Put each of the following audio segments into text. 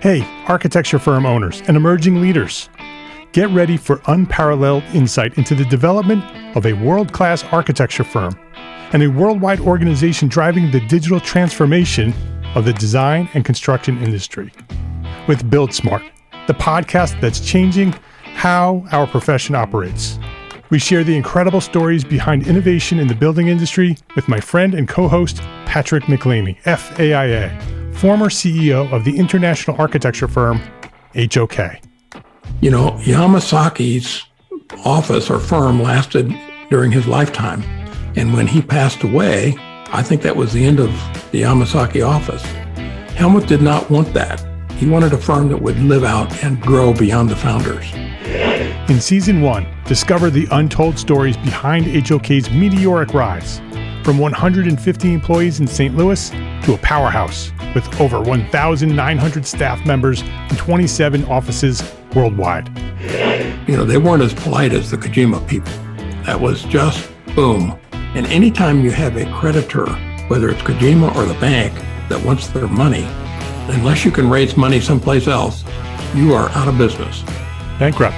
Hey, architecture firm owners and emerging leaders. Get ready for unparalleled insight into the development of a world-class architecture firm and a worldwide organization driving the digital transformation of the design and construction industry. With Build Smart, the podcast that's changing how our profession operates. We share the incredible stories behind innovation in the building industry with my friend and co-host, Patrick McLeamy, FAIA, former CEO of the international architecture firm, HOK. You know, Yamasaki's office or firm lasted during his lifetime. And when he passed away, I think that was the end of the Yamasaki office. Helmut did not want that. He wanted a firm that would live out and grow beyond the founders. In Season 1, discover the untold stories behind HOK's meteoric rise, from 150 employees in St. Louis to a powerhouse with over 1,900 staff members and 27 offices worldwide. You know, they weren't as polite as the Kojima people. That was just boom. And anytime you have a creditor, whether it's Kojima or the bank, that wants their money, unless you can raise money someplace else, you are out of business. Bankrupt.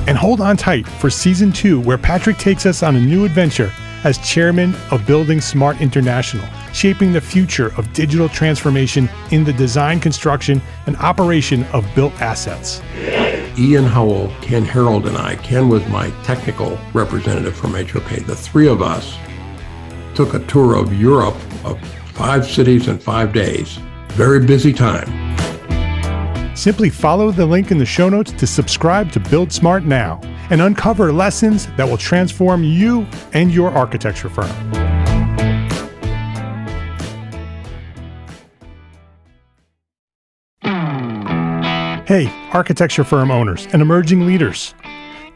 And hold on tight for Season 2, where Patrick takes us on a new adventure as chairman of Building Smart International, shaping the future of digital transformation in the design, construction, and operation of built assets. Ian Howell, Ken Harold, and I, Ken was my technical representative from HOK. The three of us took a tour of Europe of 5 cities in 5 days. Very busy time. Simply follow the link in the show notes to subscribe to Build Smart now and uncover lessons that will transform you and your architecture firm. Hey, architecture firm owners and emerging leaders.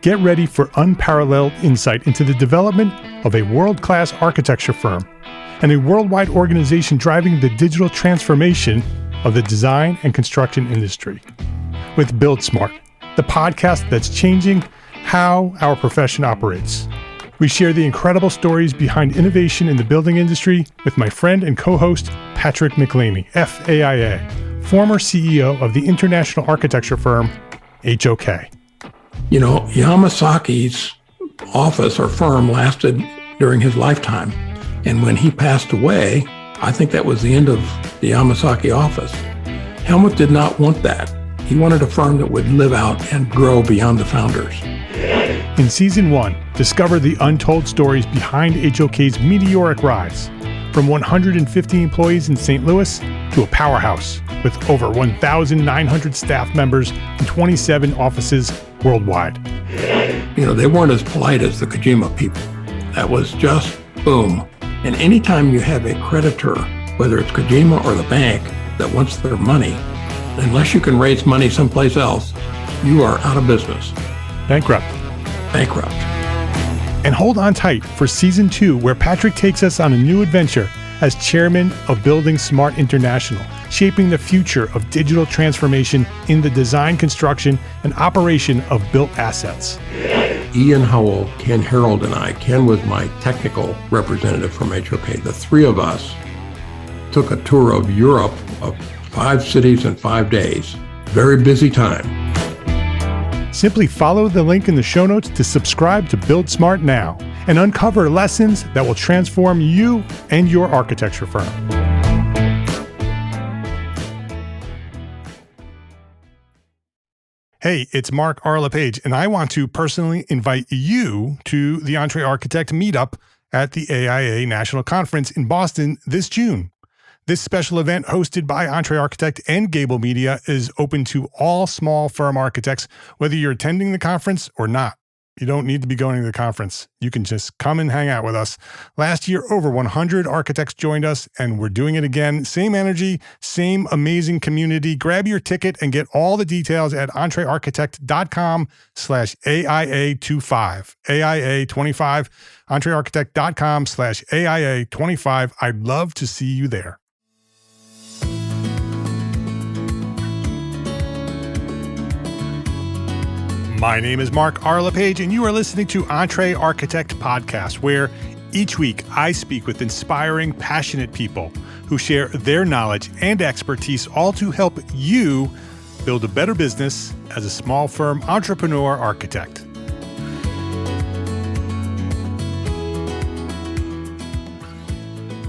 Get ready for unparalleled insight into the development of a world-class architecture firm and a worldwide organization driving the digital transformation of the design and construction industry. With Build Smart, the podcast that's changing how our profession operates. We share the incredible stories behind innovation in the building industry with my friend and co-host, Patrick McLeamy, FAIA, former CEO of the international architecture firm, HOK. You know, Yamasaki's office or firm lasted during his lifetime. And when he passed away, I think that was the end of the Yamasaki office. Helmut did not want that. He wanted a firm that would live out and grow beyond the founders. In Season 1, discover the untold stories behind HOK's meteoric rise, from 150 employees in St. Louis to a powerhouse with over 1,900 staff members and 27 offices worldwide. You know, they weren't as polite as the Kojima people. That was just boom. And anytime you have a creditor, whether it's Kojima or the bank, that wants their money, unless you can raise money someplace else, you are out of business. Bankrupt. And hold on tight for Season 2, where Patrick takes us on a new adventure as chairman of Building Smart International, shaping the future of digital transformation in the design, construction, and operation of built assets. Ian Howell, Ken Harold, and I, Ken was my technical representative from HOK. The three of us took a tour of Europe of 5 cities in 5 days. Very busy time. Simply follow the link in the show notes to subscribe to Build Smart now and uncover lessons that will transform you and your architecture firm. Hey, it's Mark R. LePage, and I want to personally invite you to the Entre Architect meetup at the AIA National Conference in Boston this June. This special event, hosted by Entre Architect and Gable Media, is open to all small firm architects, whether you're attending the conference or not. You don't need to be going to the conference. You can just come and hang out with us. Last year, over 100 architects joined us, and we're doing it again. Same energy, same amazing community. Grab your ticket and get all the details at entrearchitect.com/AIA25. AIA25, entrearchitect.com/AIA25. I'd love to see you there. My name is Mark R. LePage, and you are listening to Entre Architect Podcast, where each week I speak with inspiring, passionate people who share their knowledge and expertise, all to help you build a better business as a small firm entrepreneur architect.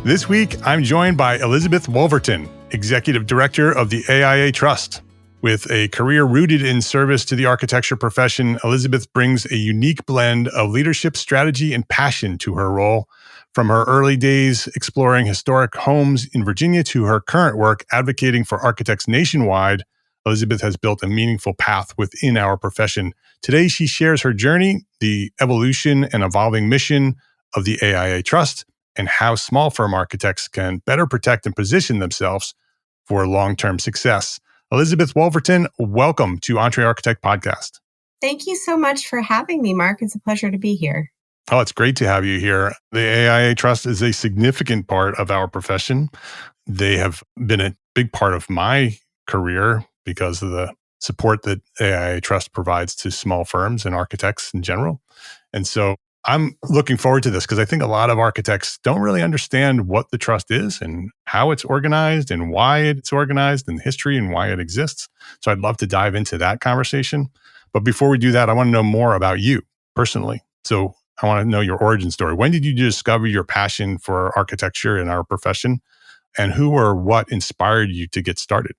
This week, I'm joined by Elizabeth Wolverton, Executive Director of the AIA Trust. With a career rooted in service to the architecture profession, Elizabeth brings a unique blend of leadership, strategy, and passion to her role. From her early days exploring historic homes in Virginia to her current work advocating for architects nationwide, Elizabeth has built a meaningful path within our profession. Today, she shares her journey, the evolution and evolving mission of the AIA Trust, and how small firm architects can better protect and position themselves for long-term success. Elizabeth Wolverton, welcome to Entre Architect Podcast. Thank you so much for having me, Mark. It's a pleasure to be here. Oh, it's great to have you here. The AIA Trust is a significant part of our profession. They have been a big part of my career because of the support that AIA Trust provides to small firms and architects in general. And so I'm looking forward to this because I think a lot of architects don't really understand what the trust is and how it's organized and why it's organized and the history and why it exists. So I'd love to dive into that conversation. But before we do that, I want to know more about you personally. So I want to know your origin story. When did you discover your passion for architecture in our profession? And who or what inspired you to get started?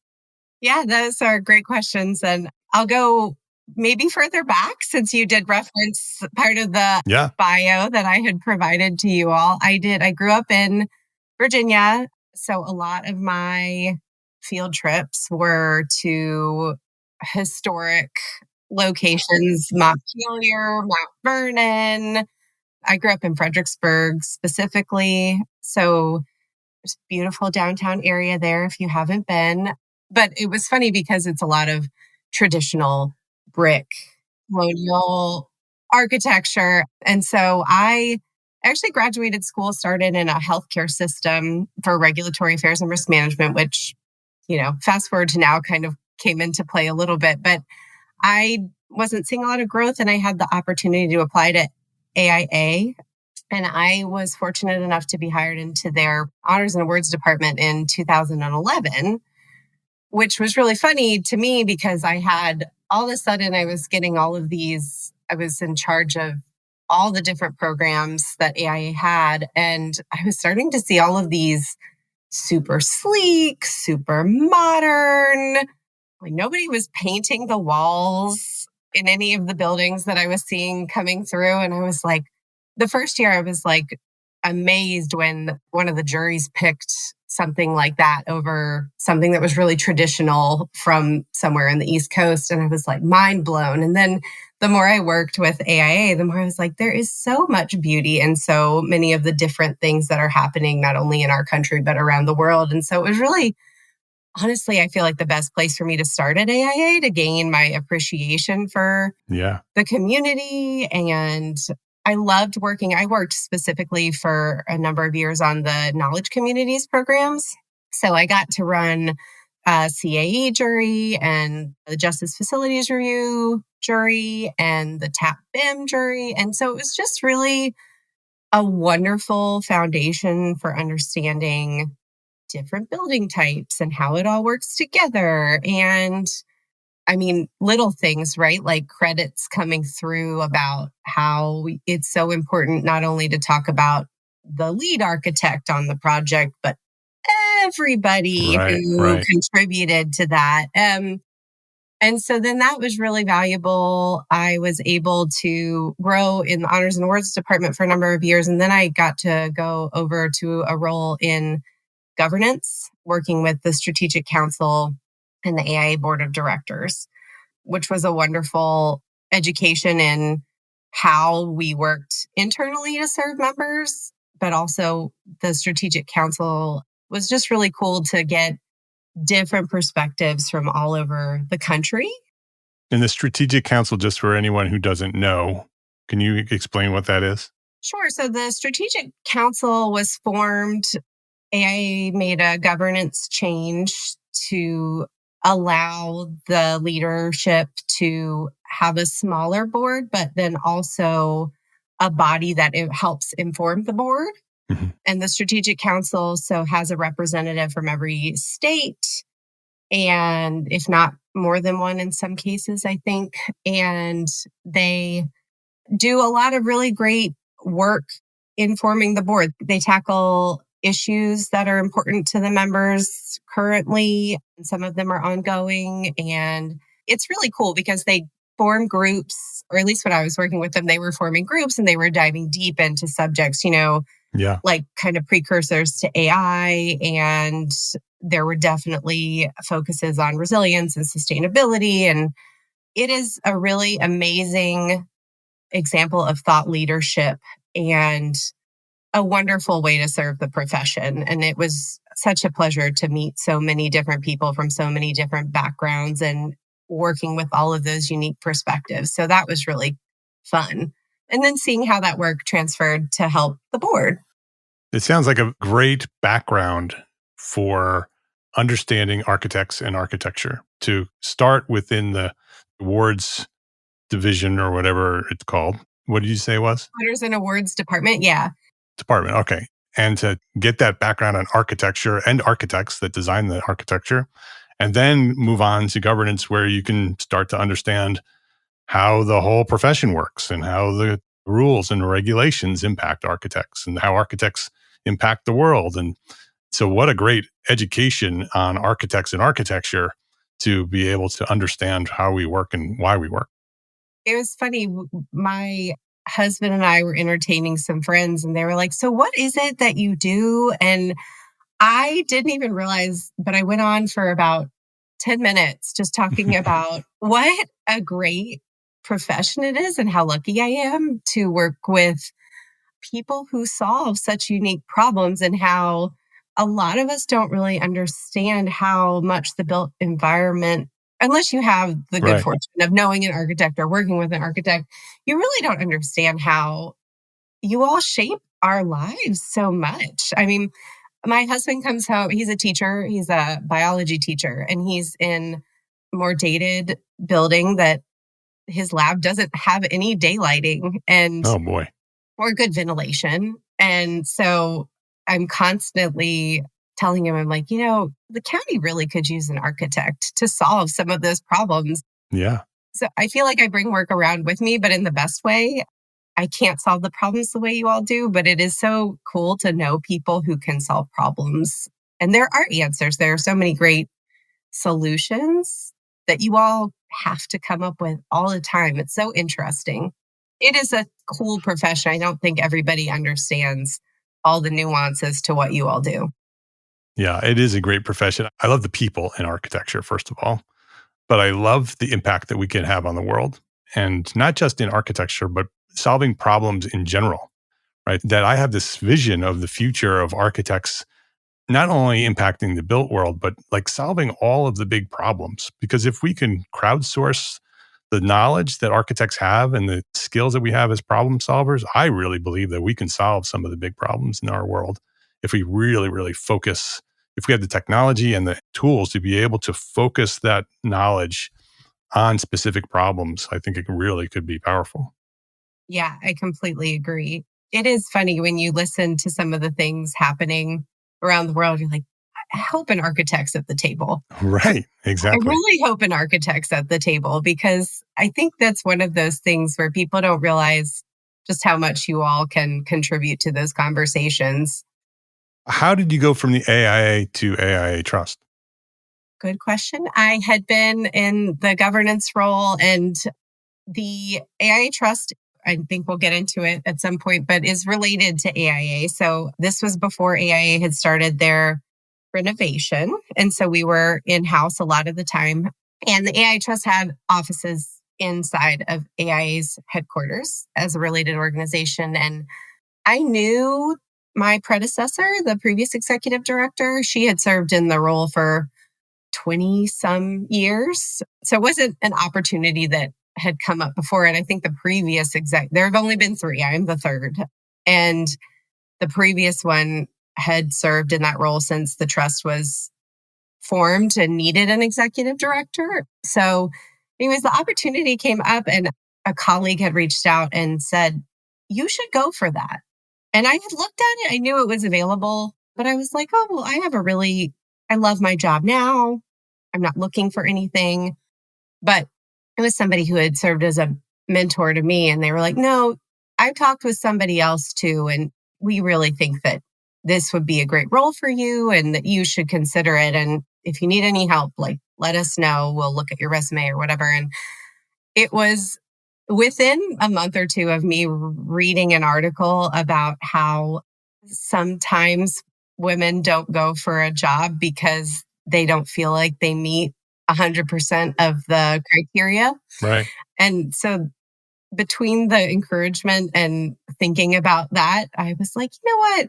Yeah, those are great questions. And I'll go maybe further back since you did reference part of the bio that I had provided to you all. I grew up in Virginia. So a lot of my field trips were to historic locations, Montpelier, Mount Vernon. I grew up in Fredericksburg specifically. So there's a beautiful downtown area there if you haven't been. But it was funny because it's a lot of traditional brick, colonial architecture. And so I actually graduated school, started in a healthcare system for regulatory affairs and risk management, which, fast forward to now kind of came into play a little bit. But I wasn't seeing a lot of growth and I had the opportunity to apply to AIA. And I was fortunate enough to be hired into their honors and awards department in 2011, which was really funny to me because all of a sudden I was getting all of these, I was in charge of all the different programs that AIA had. And I was starting to see all of these super sleek, super modern, like nobody was painting the walls in any of the buildings that I was seeing coming through. And I was like, the first year I was like amazed when one of the juries picked something like that over something that was really traditional from somewhere in the East Coast. And I was like mind blown. And then the more I worked with AIA, the more I was like, there is so much beauty and so many of the different things that are happening, not only in our country, but around the world. And so it was really, honestly, I feel like the best place for me to start at AIA to gain my appreciation for the community. And I loved working. I worked specifically for a number of years on the Knowledge Communities programs. So I got to run a CAE jury and the Justice Facilities Review jury and the TAP BIM jury. And so it was just really a wonderful foundation for understanding different building types and how it all works together. And I mean, little things, right? Like credits coming through about how it's so important not only to talk about the lead architect on the project, but everybody who contributed to that. And so then that was really valuable. I was able to grow in the Honors and Awards department for a number of years. And then I got to go over to a role in governance, working with the Strategic Council and the AIA Board of Directors, which was a wonderful education in how we worked internally to serve members, but also the Strategic Council was just really cool to get different perspectives from all over the country. And the Strategic Council, just for anyone who doesn't know, can you explain what that is? Sure. So the Strategic Council was formed. AIA made a governance change to allow the leadership to have a smaller board, but then also a body that it helps inform the board. Mhm. And the Strategic Council has a representative from every state, and if not more than one in some cases, I think. And they do a lot of really great work informing the board. They tackle issues that are important to the members currently, and some of them are ongoing. And it's really cool because they form groups, or at least when I was working with them, they were forming groups and they were diving deep into subjects, Yeah. like kind of precursors to AI. And there were definitely focuses on resilience and sustainability. And it is a really amazing example of thought leadership and a wonderful way to serve the profession. And it was such a pleasure to meet so many different people from so many different backgrounds and working with all of those unique perspectives. So that was really fun. And then seeing how that work transferred to help the board. It sounds like a great background for understanding architects and architecture to start within the awards division or whatever it's called. What did you say it was? Honors and awards department. Yeah. Department. Okay. And to get that background on architecture and architects that design the architecture, and then move on to governance where you can start to understand how the whole profession works and how the rules and regulations impact architects and how architects impact the world. And so what a great education on architects and architecture to be able to understand how we work and why we work. It was funny. My husband and I were entertaining some friends and they were like, "So what is it that you do?" And I didn't even realize, but I went on for about 10 minutes just talking about what a great profession it is and how lucky I am to work with people who solve such unique problems, and how a lot of us don't really understand how much the built environment, unless you have the good Right. fortune of knowing an architect or working with an architect, you really don't understand how you all shape our lives so much. I mean, my husband comes home, he's a teacher, he's a biology teacher, and he's in a more dated building that his lab doesn't have any daylighting and Oh boy. or good ventilation. And so I'm constantly telling him, I'm like, the county really could use an architect to solve some of those problems. Yeah. So I feel like I bring work around with me, but in the best way. I can't solve the problems the way you all do, but it is so cool to know people who can solve problems. And there are answers. There are so many great solutions that you all have to come up with all the time. It's so interesting. It is a cool profession. I don't think everybody understands all the nuances to what you all do. Yeah, it is a great profession. I love the people in architecture, first of all, but I love the impact that we can have on the world. And not just in architecture, but solving problems in general, right? That I have this vision of the future of architects not only impacting the built world, but like solving all of the big problems. Because if we can crowdsource the knowledge that architects have and the skills that we have as problem solvers, I really believe that we can solve some of the big problems in our world if we really, really focus. If we have the technology and the tools to be able to focus that knowledge on specific problems, I think it really could be powerful. Yeah, I completely agree. It is funny when you listen to some of the things happening around the world. You're like, I hope an architect's at the table. Right, I exactly. really hope an architect's at the table, because I think that's one of those things where people don't realize just how much you all can contribute to those conversations. How did you go from the AIA to AIA Trust? Good question. I had been in the governance role, and the AIA Trust, I think we'll get into it at some point, but is related to AIA. So this was before AIA had started their renovation. And so we were in-house a lot of the time. And the AIA Trust had offices inside of AIA's headquarters as a related organization. And I knew my predecessor, the previous executive director. She had served in the role for 20 some years. So it wasn't an opportunity that had come up before. And I think the previous there have only been three. I'm the third. And the previous one had served in that role since the trust was formed and needed an executive director. So anyways, the opportunity came up and a colleague had reached out and said, you should go for that. And I had looked at it. I knew it was available, but I was like, oh, well, I love my job now. I'm not looking for anything. But it was somebody who had served as a mentor to me. And they were like, no, I've talked with somebody else too. And we really think that this would be a great role for you and that you should consider it. And if you need any help, like, let us know. We'll look at your resume or whatever. And it was within a month or two of me reading an article about how sometimes women don't go for a job because they don't feel like they meet 100% of the criteria. Right. And so between the encouragement and thinking about that, I was like, you know what?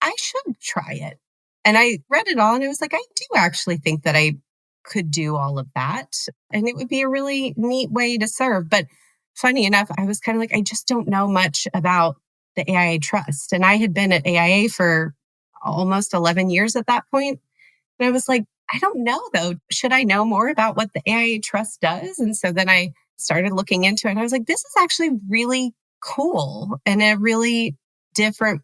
I should try it. And I read it all and I was like, I do actually think that I could do all of that. And it would be a really neat way to serve. But funny enough, I was kind of like, I just don't know much about the AIA Trust. And I had been at AIA for almost 11 years at that point. And I was like, I don't know though. Should I know more about what the AIA Trust does? And so then I started looking into it. And I was like, this is actually really cool and a really different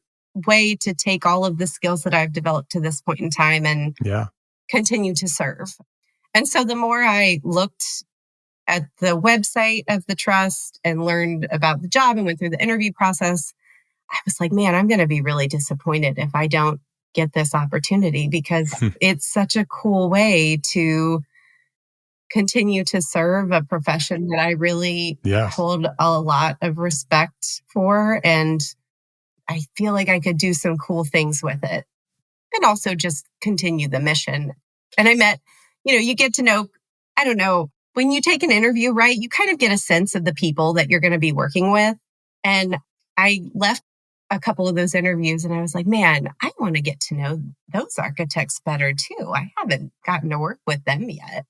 way to take all of the skills that I've developed to this point in time and continue to serve. And so the more I looked at the website of the trust and learned about the job and went through the interview process, I was like, man, I'm going to be really disappointed if I don't get this opportunity because it's such a cool way to continue to serve a profession that I really hold a lot of respect for. And I feel like I could do some cool things with it and also just continue the mission. And I met, you get to know, I don't know, when you take an interview, right, you kind of get a sense of the people that you're going to be working with. And I left a couple of those interviews and I was like, man, I want to get to know those architects better too. I haven't gotten to work with them yet.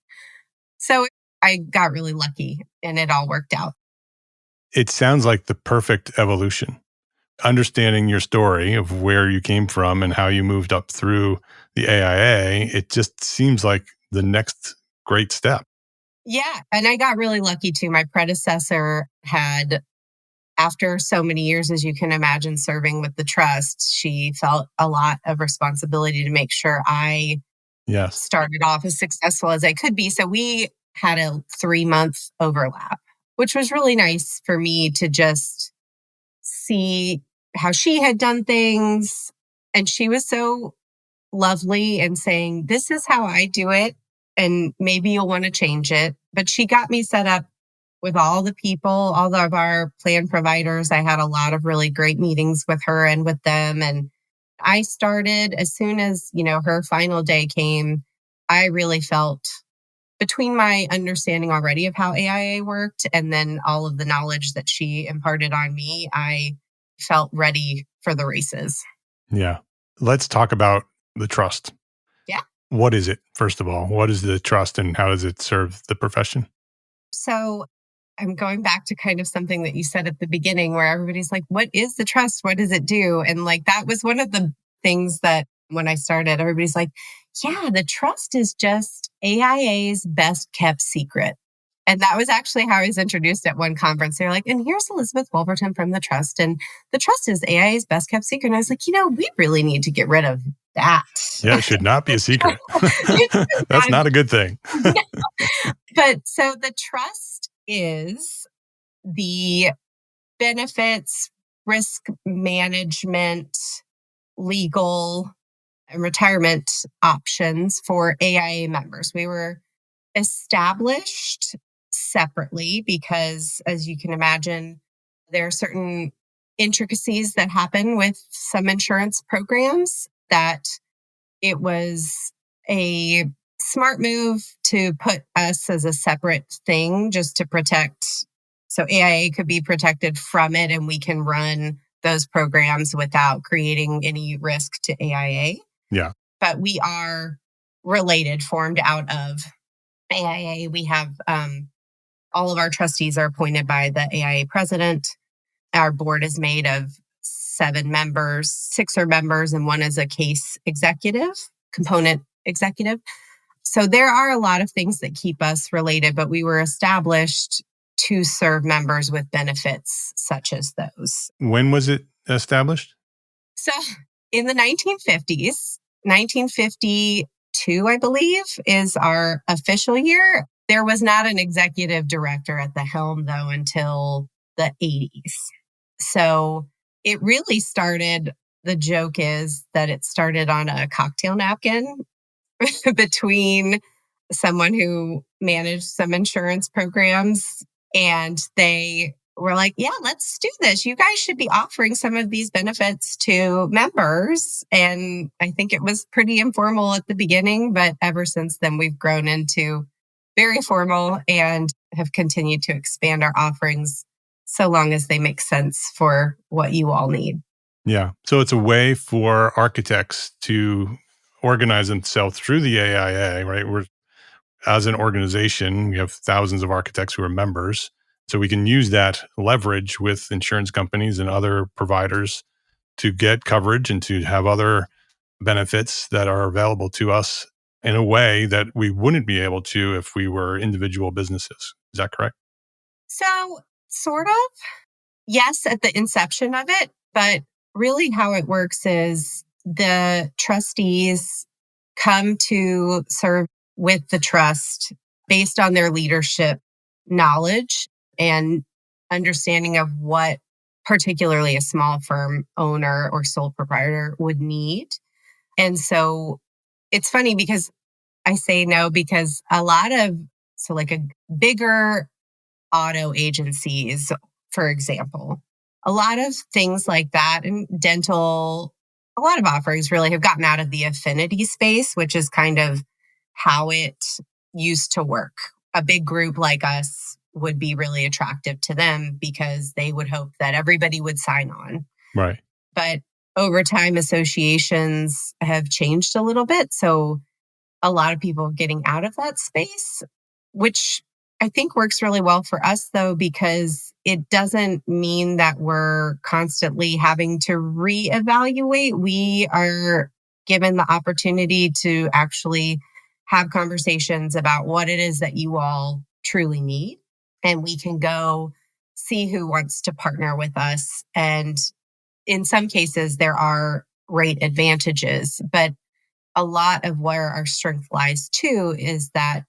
So I got really lucky and it all worked out. It sounds like the perfect evolution. Understanding your story of where you came from and how you moved up through the AIA, it just seems like the next great step. Yeah. And I got really lucky too. My predecessor had, after so many years, as you can imagine, serving with the trust, she felt a lot of responsibility to make sure I started off as successful as I could be. So we had a 3-month overlap, which was really nice for me to just see how she had done things. And she was so lovely and saying, this is how I do it. And maybe you'll want to change it. But she got me set up with all the people, all of our plan providers. I had a lot of really great meetings with her and with them. And I started as soon as, her final day came, I really felt between my understanding already of how AIA worked and then all of the knowledge that she imparted on me, I felt ready for the races. Yeah. Let's talk about the trust. Yeah. What is it, first of all? What is the trust and how does it serve the profession? So I'm going back to kind of something that you said at the beginning where everybody's like, what is the trust? What does it do? And like, that was one of the things that when I started, everybody's like, yeah, the trust is just AIA's best kept secret. And that was actually how I was introduced at one conference. They're like, and here's Elizabeth Wolverton from the trust. And the trust is AIA's best kept secret. And I was like, we really need to get rid of that. Yeah, it should not be a secret. That's not a good thing. But so the trust is the benefits, risk management, legal, and retirement options for AIA members. We were established separately because, as you can imagine, there are certain intricacies that happen with some insurance programs that it was a smart move to put us as a separate thing just to protect. So AIA could be protected from it and we can run those programs without creating any risk to AIA. Yeah. But we are related, formed out of AIA. We have all of our trustees are appointed by the AIA president. Our board is made of 7 members, 6 are members, and 1 is a case executive, component executive. So there are a lot of things that keep us related, but we were established to serve members with benefits such as those. When was it established? So in the 1950s, 1952, I believe, is our official year. There was not an executive director at the helm, though, until the 80s. So it really started, the joke is that it started on a cocktail napkin between someone who managed some insurance programs, and they were like, yeah, let's do this. You guys should be offering some of these benefits to members. And I think it was pretty informal at the beginning, but ever since then, we've grown into very formal and have continued to expand our offerings so long as they make sense for what you all need. Yeah. So it's a way for architects to organize themselves through the AIA, right? As an organization, we have thousands of architects who are members. So we can use that leverage with insurance companies and other providers to get coverage and to have other benefits that are available to us in a way that we wouldn't be able to if we were individual businesses. Is that correct? So, sort of. Yes, at the inception of it, but really how it works is the trustees come to serve with the trust based on their leadership knowledge and understanding of what particularly a small firm owner or sole proprietor would need. And so it's funny because I say no, because like a bigger auto agencies, for example, a lot of things like that, and dental, a lot of offerings really have gotten out of the affinity space, which is kind of how it used to work. A big group like us would be really attractive to them because they would hope that everybody would sign on. Right. But over time, associations have changed a little bit. So a lot of people are getting out of that space, which I think works really well for us, though, because it doesn't mean that we're constantly having to reevaluate. We are given the opportunity to actually have conversations about what it is that you all truly need. And we can go see who wants to partner with us. And in some cases, there are rate advantages, but a lot of where our strength lies too is that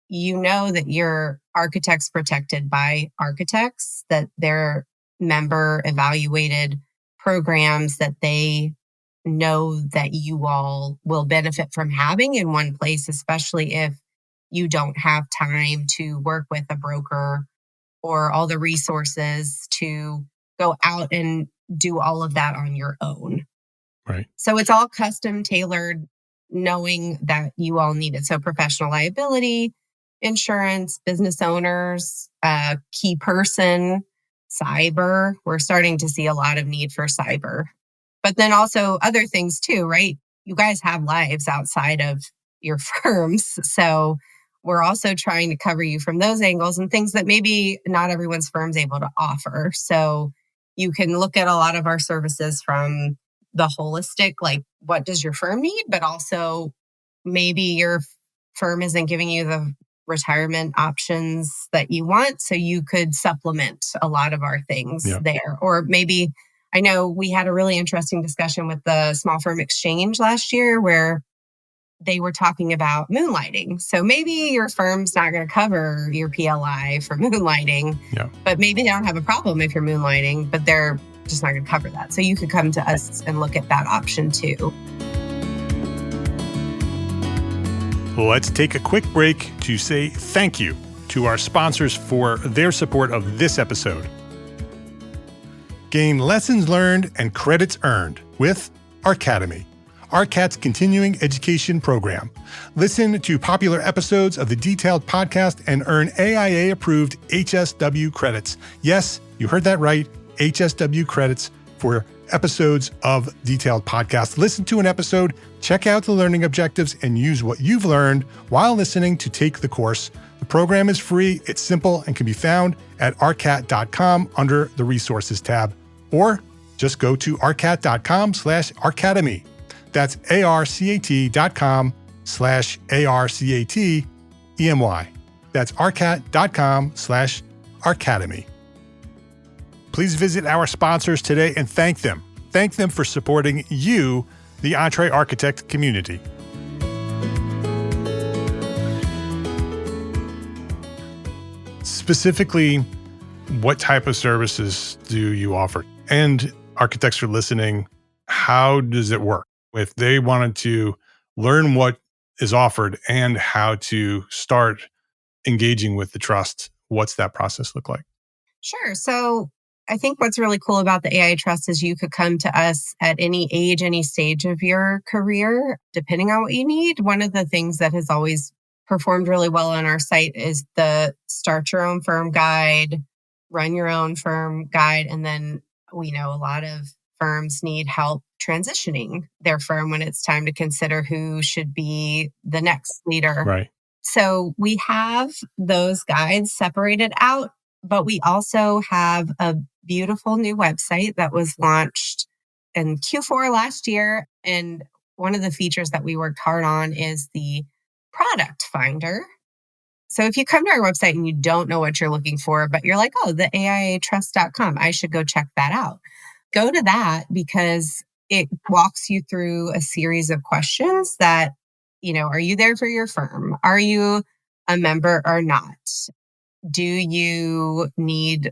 you know that your architect's protected by architects, that they're member evaluated programs that they know that you all will benefit from having in one place, especially if you don't have time to work with a broker or all the resources to go out and do all of that on your own. Right. So it's all custom tailored, knowing that you all need it. So professional liability, insurance, business owners, key person, cyber. We're starting to see a lot of need for cyber. But then also other things too, right? You guys have lives outside of your firms. So we're also trying to cover you from those angles and things that maybe not everyone's firm's able to offer. So you can look at a lot of our services from the holistic, like what does your firm need? But also maybe your firm isn't giving you the retirement options that you want. So you could supplement a lot of our things there. Or maybe, I know we had a really interesting discussion with the small firm exchange last year where they were talking about moonlighting. So maybe your firm's not going to cover your PLI for moonlighting, but maybe they don't have a problem if you're moonlighting, but they're just not going to cover that. So you could come to us and look at that option too. Let's take a quick break to say thank you to our sponsors for their support of this episode. Gain lessons learned and credits earned with Arcademy, ARCAT's continuing education program. Listen to popular episodes of the Detailed podcast and earn AIA-approved HSW credits. Yes, you heard that right, HSW credits for episodes of Detailed podcast. Listen to an episode, check out the learning objectives, and use what you've learned while listening to take the course. The program is free, it's simple, and can be found at arcat.com under the Resources tab. Or just go to arcat.com/arcademy. That's arcat.com/arcatemy. That's arcat.com/arcademy. Please visit our sponsors today and thank them thank them for supporting you, the Entre Architect community. Specifically, what type of services do you offer? And architects are listening, how does it work? If they wanted to learn what is offered and how to start engaging with the trust, what's that process look like? Sure. So I think what's really cool about the AIA Trust is you could come to us at any age, any stage of your career, depending on what you need. One of the things that has always performed really well on our site is the Start Your Own Firm guide, Run Your Own Firm guide. And then we know a lot of firms need help transitioning their firm when it's time to consider who should be the next leader. Right. So we have those guides separated out, but we also have a beautiful new website that was launched in Q4 last year. And one of the features that we worked hard on is the product finder. So if you come to our website and you don't know what you're looking for, but you're like, oh, the AIAtrust.com, I should go check that out. Go to that because it walks you through a series of questions that, are you there for your firm? Are you a member or not? Do you need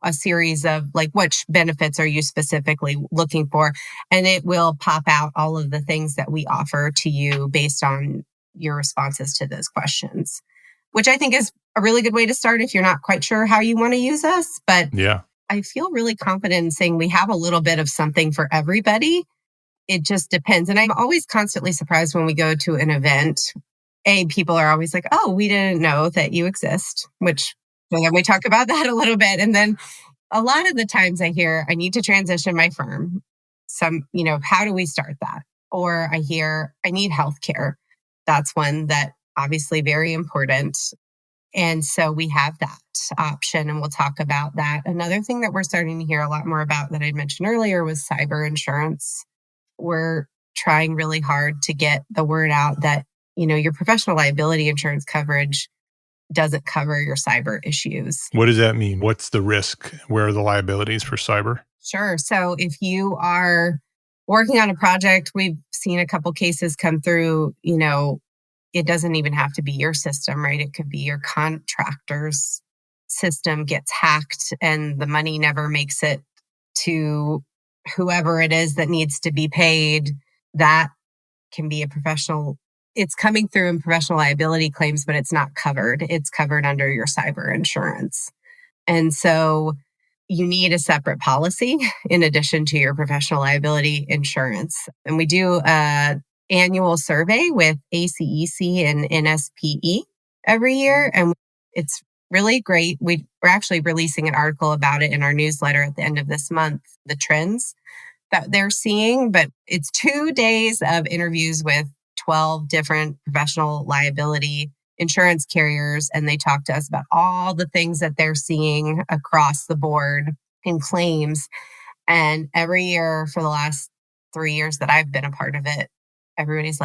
a series of which benefits are you specifically looking for? And it will pop out all of the things that we offer to you based on your responses to those questions, which I think is a really good way to start if you're not quite sure how you want to use us. But yeah, I feel really confident in saying we have a little bit of something for everybody. It just depends. And I'm always constantly surprised when we go to an event. People are always like, oh, we didn't know that you exist, which then we talk about that a little bit. And then a lot of the times I hear, I need to transition my firm. How do we start that? Or I hear, I need healthcare. That's one that obviously very important. And so we have that option and we'll talk about that. Another thing that we're starting to hear a lot more about that I mentioned earlier was cyber insurance. We're trying really hard to get the word out that, your professional liability insurance coverage doesn't cover your cyber issues. What does that mean? What's the risk? Where are the liabilities for cyber? Sure. So if you are working on a project, we've seen a couple cases come through, it doesn't even have to be your system, right? It could be your contractor's system gets hacked and the money never makes it to whoever it is that needs to be paid. That can be it's coming through in professional liability claims, but it's not covered. It's covered under your cyber insurance. And so you need a separate policy in addition to your professional liability insurance. And we do an annual survey with ACEC and NSPE every year. And it's really great. We're actually releasing an article about it in our newsletter at the end of this month, the trends that they're seeing. But it's 2 days of interviews with 12 different professional liability insurance carriers. And they talk to us about all the things that they're seeing across the board in claims. And every year for the last 3 years that I've been a part of it, everybody's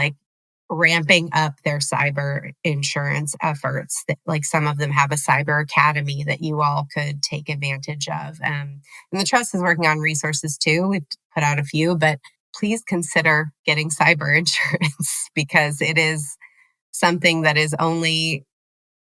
ramping up their cyber insurance efforts. Some of them have a cyber academy that you all could take advantage of. And the trust is working on resources too. We've put out a few, but please consider getting cyber insurance because it is something that is only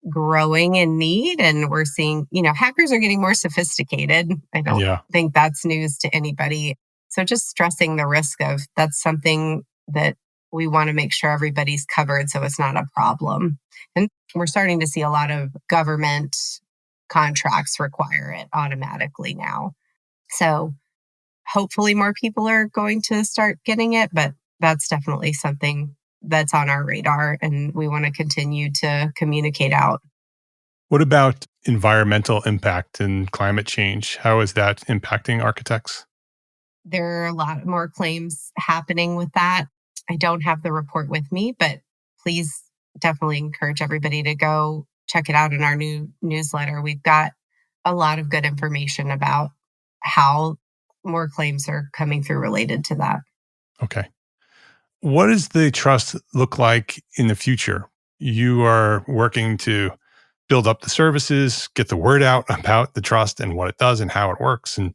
growing in need. And we're seeing, hackers are getting more sophisticated. I don't think that's news to anybody. So just stressing the risk of that's something that we want to make sure everybody's covered so it's not a problem. And we're starting to see a lot of government contracts require it automatically now. So hopefully more people are going to start getting it, but that's definitely something that's on our radar and we want to continue to communicate out. What about environmental impact and climate change? How is that impacting architects? There are a lot more claims happening with that. I don't have the report with me, but please definitely encourage everybody to go check it out in our new newsletter. We've got a lot of good information about how more claims are coming through related to that. Okay. What does the trust look like in the future? You are working to build up the services, get the word out about the trust and what it does and how it works. And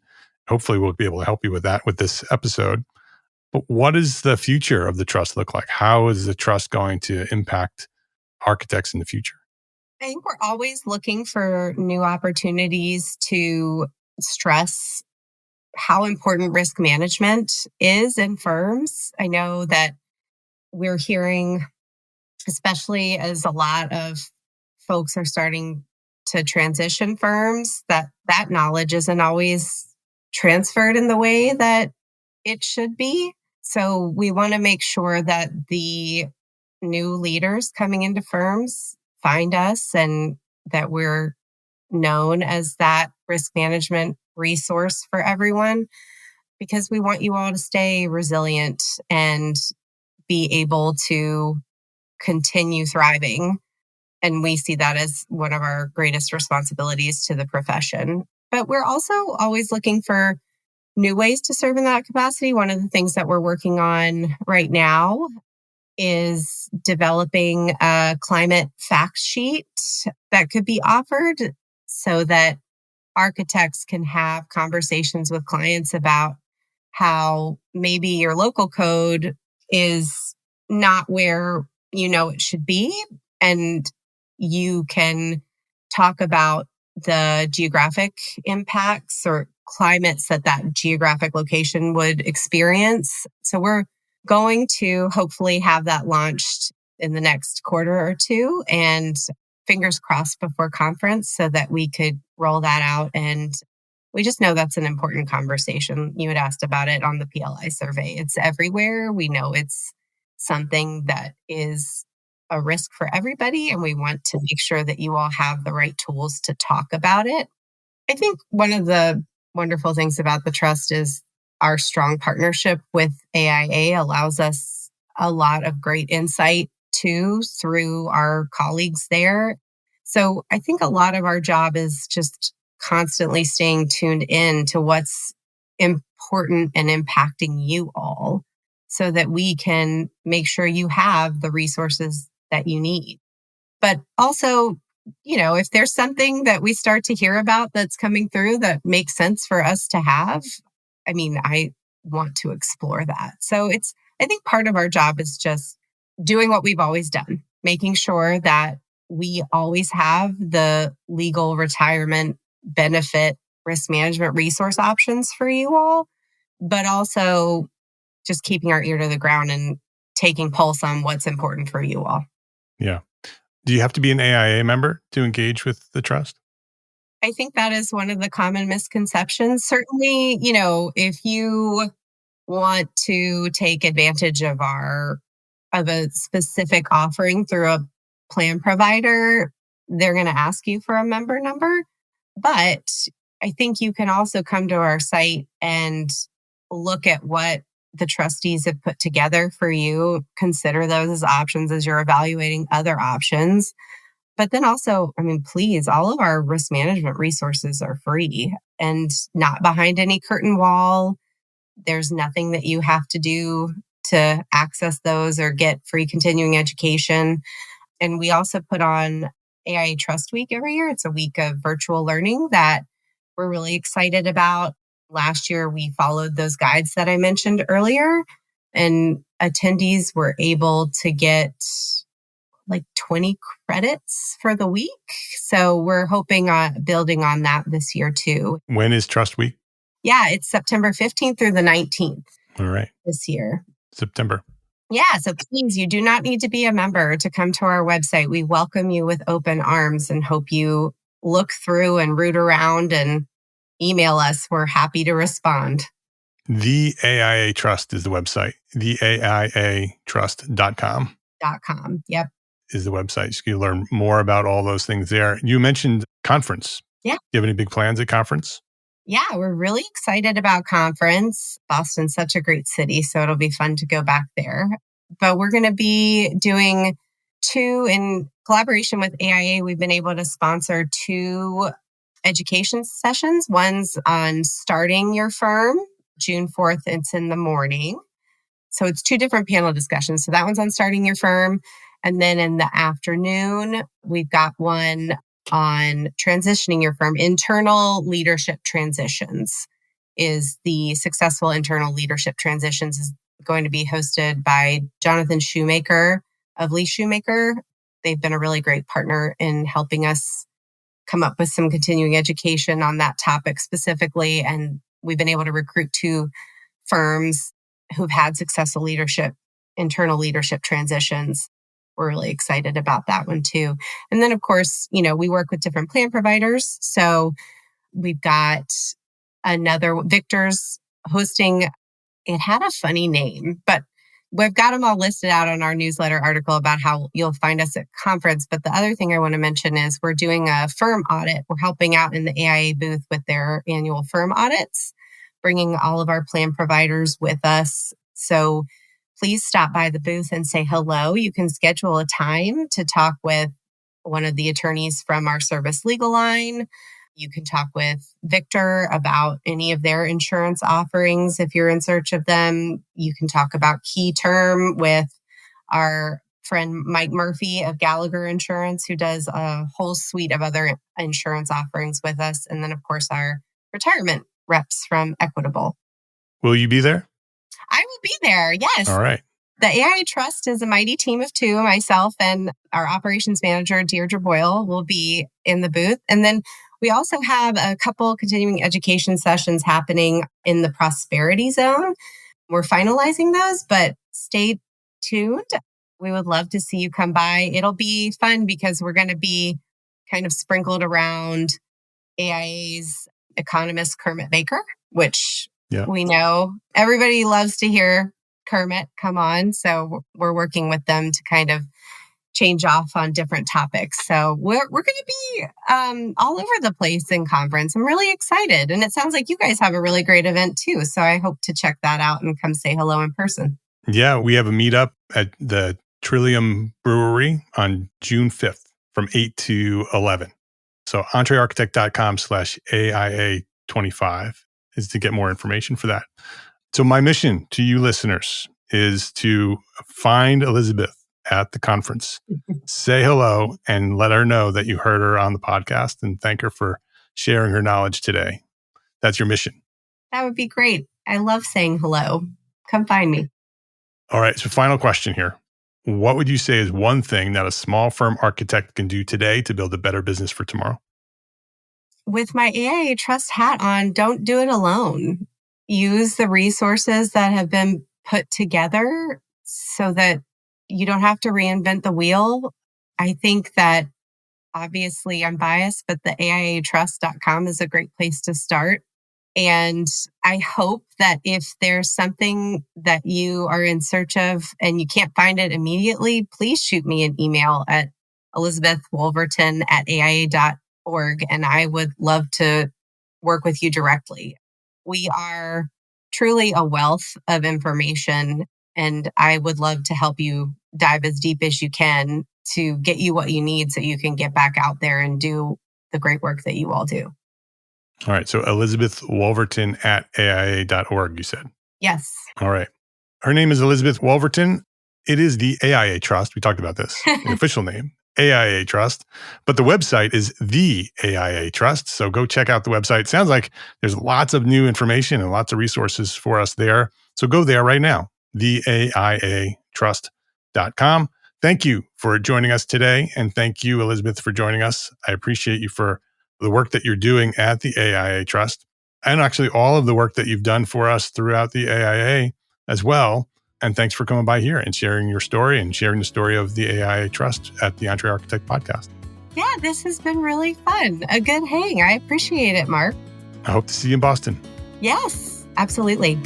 hopefully we'll be able to help you with that with this episode. But what does the future of the trust look like? How is the trust going to impact architects in the future? I think we're always looking for new opportunities to stress how important risk management is in firms. I know that we're hearing, especially as a lot of folks are starting to transition firms, that knowledge isn't always transferred in the way that it should be. So we want to make sure that the new leaders coming into firms find us and that we're known as that risk management resource for everyone, because we want you all to stay resilient and be able to continue thriving. And we see that as one of our greatest responsibilities to the profession. But we're also always looking for new ways to serve in that capacity. One of the things that we're working on right now is developing a climate fact sheet that could be offered so that architects can have conversations with clients about how maybe your local code is not where you know it should be. And you can talk about the geographic impacts or climates that geographic location would experience. So we're going to hopefully have that launched in the next quarter or two, and fingers crossed before conference so that we could roll that out. And we just know that's an important conversation. You had asked about it on the PLI survey. It's everywhere. We know it's something that is a risk for everybody, and we want to make sure that you all have the right tools to talk about it. I think one of the wonderful things about the trust is our strong partnership with AIA allows us a lot of great insight too through our colleagues there. So I think a lot of our job is just constantly staying tuned in to what's important and impacting you all so that we can make sure you have the resources that you need. But also, if there's something that we start to hear about that's coming through that makes sense for us to have, I want to explore that. So I think part of our job is just doing what we've always done, making sure that we always have the legal retirement benefit risk management resource options for you all, but also just keeping our ear to the ground and taking pulse on what's important for you all. Yeah. Do you have to be an AIA member to engage with the trust? I think that is one of the common misconceptions. Certainly, if you want to take advantage of a specific offering through a plan provider, they're going to ask you for a member number. But I think you can also come to our site and look at what the trustees have put together for you, consider those as options as you're evaluating other options. But then also, please, all of our risk management resources are free and not behind any curtain wall. There's nothing that you have to do to access those or get free continuing education. And we also put on AIA Trust Week every year. It's a week of virtual learning that we're really excited about. Last year, we followed those guides that I mentioned earlier, and attendees were able to get like 20 credits for the week. So we're hoping on building on that this year too. When is Trust Week? Yeah, it's September 15th through the 19th. All right. This year. September. Yeah, so please, you do not need to be a member to come to our website. We welcome you with open arms and hope you look through and root around and email us. We're happy to respond. The AIA Trust is the website. The AIAtrust.com. Yep. Is the website. So you can learn more about all those things there. You mentioned conference. Yeah. Do you have any big plans at conference? Yeah, we're really excited about conference. Boston's such a great city, so it'll be fun to go back there. But we're going to be doing 2 in collaboration with AIA. We've been able to sponsor 2 education sessions. One's on starting your firm, June 4th. It's in the morning. So it's 2 different panel discussions. So that one's on starting your firm. And then in the afternoon, we've got one on transitioning your firm, internal leadership transitions. is the Successful Internal Leadership Transitions is going to be hosted by Jonathan Shoemaker of Lee Shoemaker. They've been a really great partner in helping us come up with some continuing education on that topic specifically. And we've been able to recruit 2 firms who've had successful internal leadership transitions. We're really excited about that one too. And then, of course, we work with different plan providers. So we've got another, Victor's hosting. It had a funny name, but we've got them all listed out on our newsletter article about how you'll find us at conference. But the other thing I want to mention is we're doing a firm audit. We're helping out in the AIA booth with their annual firm audits, bringing all of our plan providers with us. So please stop by the booth and say hello. You can schedule a time to talk with one of the attorneys from our service legal line. You can talk with Victor about any of their insurance offerings if you're in search of them. You can talk about key term with our friend Mike Murphy of Gallagher Insurance, who does a whole suite of other insurance offerings with us. And then, of course, our retirement reps from Equitable. Will you be there? I will be there, yes. All right. The AIA Trust is a mighty team of 2. Myself and our operations manager, Deirdre Boyle, will be in the booth. And then we also have a couple continuing education sessions happening in the prosperity zone. We're finalizing those, but stay tuned. We would love to see you come by. It'll be fun because we're going to be kind of sprinkled around AIA's economist Kermit Baker, which we know everybody loves to hear Kermit come on. So we're working with them to kind of change off on different topics. So we're going to be all over the place in conference. I'm really excited. And it sounds like you guys have a really great event too. So I hope to check that out and come say hello in person. Yeah, we have a meetup at the Trillium Brewery on June 5th from 8 to 11. So entrearchitect.com/AIA25 is to get more information for that. So my mission to you listeners is to find Elizabeth at the conference, say hello, and let her know that you heard her on the podcast and thank her for sharing her knowledge today. That's your mission. That would be great. I love saying hello. Come find me. All right. So final question here. What would you say is one thing that a small firm architect can do today to build a better business for tomorrow? With my AIA Trust hat on, don't do it alone. Use the resources that have been put together so that you don't have to reinvent the wheel. I think that obviously I'm biased, but the AIAtrust.com is a great place to start. And I hope that if there's something that you are in search of and you can't find it immediately, please shoot me an email at elizabethwolverton@aia.org, and I would love to work with you directly. We are truly a wealth of information, and I would love to help you dive as deep as you can to get you what you need so you can get back out there and do the great work that you all do. All right. So Elizabeth Wolverton at AIA.org, you said? Yes. All right. Her name is Elizabeth Wolverton. It is the AIA Trust. We talked about this, the official name, AIA Trust. But the website is the AIA Trust. So go check out the website. Sounds like there's lots of new information and lots of resources for us there. So go there right now, theaiatrust.com. Thank you for joining us today. And thank you, Elizabeth, for joining us. I appreciate you for the work that you're doing at the AIA Trust, and actually all of the work that you've done for us throughout the AIA as well. And thanks for coming by here and sharing your story and sharing the story of the AIA Trust at the Entre Architect podcast. Yeah, this has been really fun. A good hang. I appreciate it, Mark. I hope to see you in Boston. Yes, absolutely.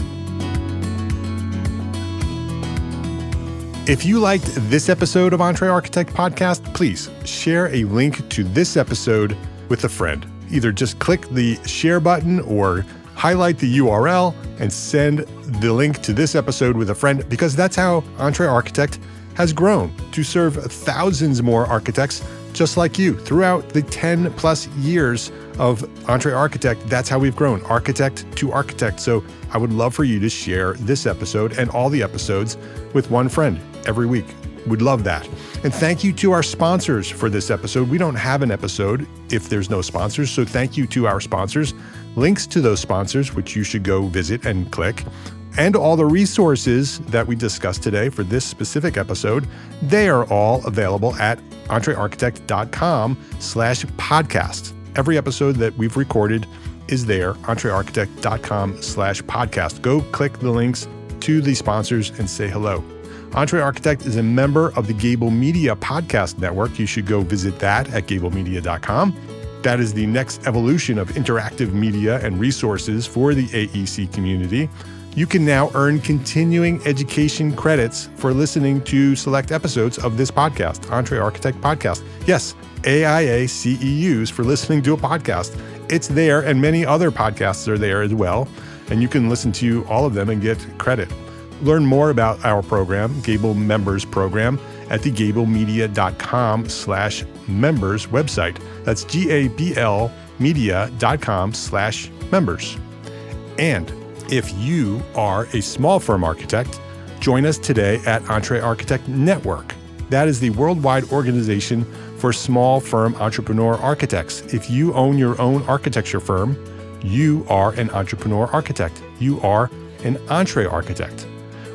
If you liked this episode of Entre Architect podcast, please share a link to this episode with a friend. Either just click the share button or highlight the URL and send the link to this episode with a friend, because that's how Entre Architect has grown to serve thousands more architects just like you throughout the 10 plus years of Entre Architect. That's how we've grown, architect to architect. So I would love for you to share this episode and all the episodes with one friend every week. We'd love that. And thank you to our sponsors for this episode. We don't have an episode if there's no sponsors. So thank you to our sponsors, links to those sponsors, which you should go visit and click, and all the resources that we discussed today for this specific episode, they are all available at entrearchitect.com/podcast. Every episode that we've recorded is there, entrearchitect.com/podcast. Go click the links to the sponsors and say hello. Entre Architect is a member of the Gable Media Podcast Network. You should go visit that at gablemedia.com. That is the next evolution of interactive media and resources for the AEC community. You can now earn continuing education credits for listening to select episodes of this podcast, Entre Architect Podcast. Yes, AIA CEUs for listening to a podcast. It's there, and many other podcasts are there as well, and you can listen to all of them and get credit. Learn more about our program, Gable Members Program, at the gablemedia.com/members website. That's GABL media.com/members. And if you are a small firm architect, join us today at Entre Architect Network. That is the worldwide organization for small firm entrepreneur architects. If you own your own architecture firm, you are an entrepreneur architect. You are an Entre Architect.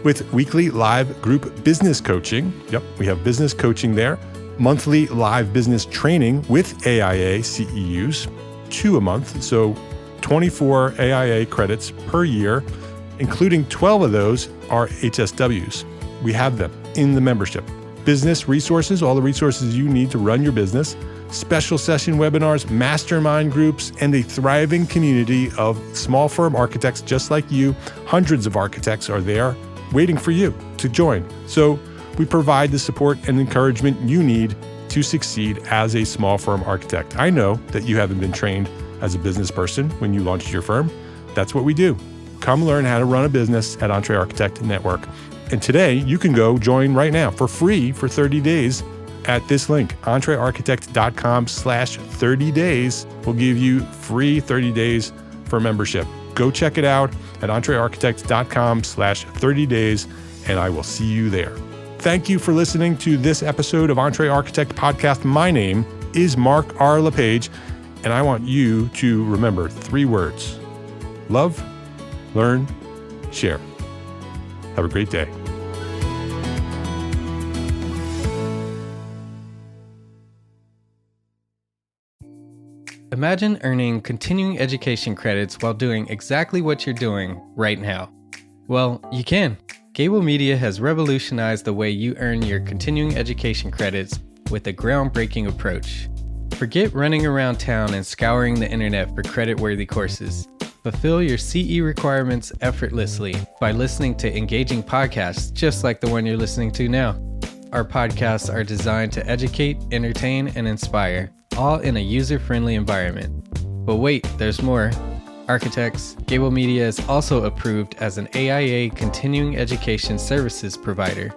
With weekly live group business coaching, we have business coaching there, monthly live business training with AIA CEUs, 2 a month, so 24 AIA credits per year, including 12 of those are HSWs. We have them in the membership. Business resources, all the resources you need to run your business, special session webinars, mastermind groups, and a thriving community of small firm architects just like you. Hundreds of architects are there waiting for you to join. So we provide the support and encouragement you need to succeed as a small firm architect. I know that you haven't been trained as a business person when you launched your firm. That's what we do. Come learn how to run a business at Entre Architect Network. And today you can go join right now for free for 30 days at this link, entrearchitect.com/30 days will give you free 30 days for membership. Go check it out at entrearchitect.com/30 days, and I will see you there. Thank you for listening to this episode of Entre Architect Podcast. My name is Mark R. LePage, and I want you to remember 3 words: love, learn, share. Have a great day. Imagine earning continuing education credits while doing exactly what you're doing right now. Well, you can. Gable Media has revolutionized the way you earn your continuing education credits with a groundbreaking approach. Forget running around town and scouring the internet for credit-worthy courses. Fulfill your CE requirements effortlessly by listening to engaging podcasts just like the one you're listening to now. Our podcasts are designed to educate, entertain, and inspire, all in a user-friendly environment. But wait, there's more. Architects, Gable Media is also approved as an AIA continuing education services provider.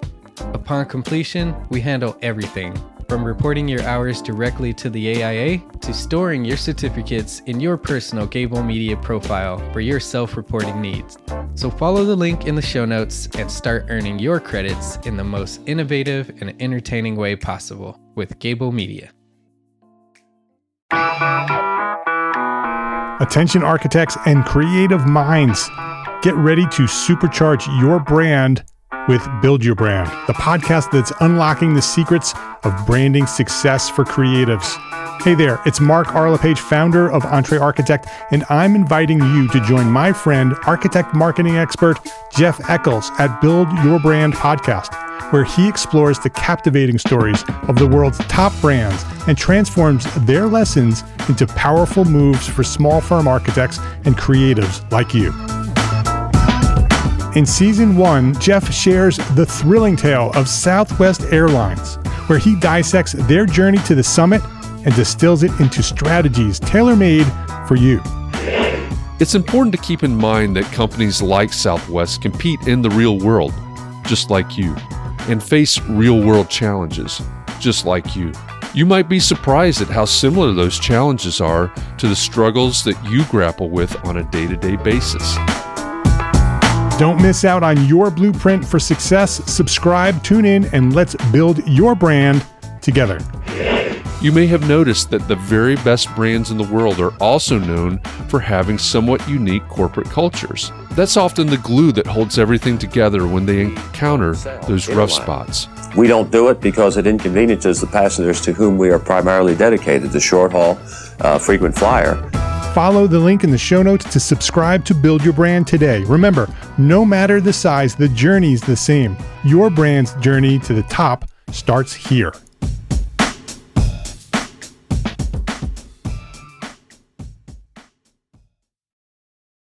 Upon completion, we handle everything, from reporting your hours directly to the AIA to storing your certificates in your personal Gable Media profile for your self-reporting needs. So follow the link in the show notes and start earning your credits in the most innovative and entertaining way possible with Gable Media. Attention architects and creative minds, get ready to supercharge your brand with Build Your Brand, the podcast that's unlocking the secrets of branding success for creatives. Hey there, it's Mark R. LePage, founder of Entre Architect, and I'm inviting you to join my friend, architect marketing expert Jeff Eccles at Build Your Brand podcast, where he explores the captivating stories of the world's top brands and transforms their lessons into powerful moves for small firm architects and creatives like you. In Season 1, Jeff shares the thrilling tale of Southwest Airlines, where he dissects their journey to the summit and distills it into strategies tailor-made for you. It's important to keep in mind that companies like Southwest compete in the real world, just like you, and face real-world challenges, just like you. You might be surprised at how similar those challenges are to the struggles that you grapple with on a day-to-day basis. Don't miss out on your blueprint for success. Subscribe, tune in, and let's build your brand together. You may have noticed that the very best brands in the world are also known for having somewhat unique corporate cultures. That's often the glue that holds everything together when they encounter those rough spots. We don't do it because it inconveniences the passengers to whom we are primarily dedicated, the short-haul frequent flyer. Follow the link in the show notes to subscribe to Build Your Brand today. Remember, no matter the size, the journey's the same. Your brand's journey to the top starts here.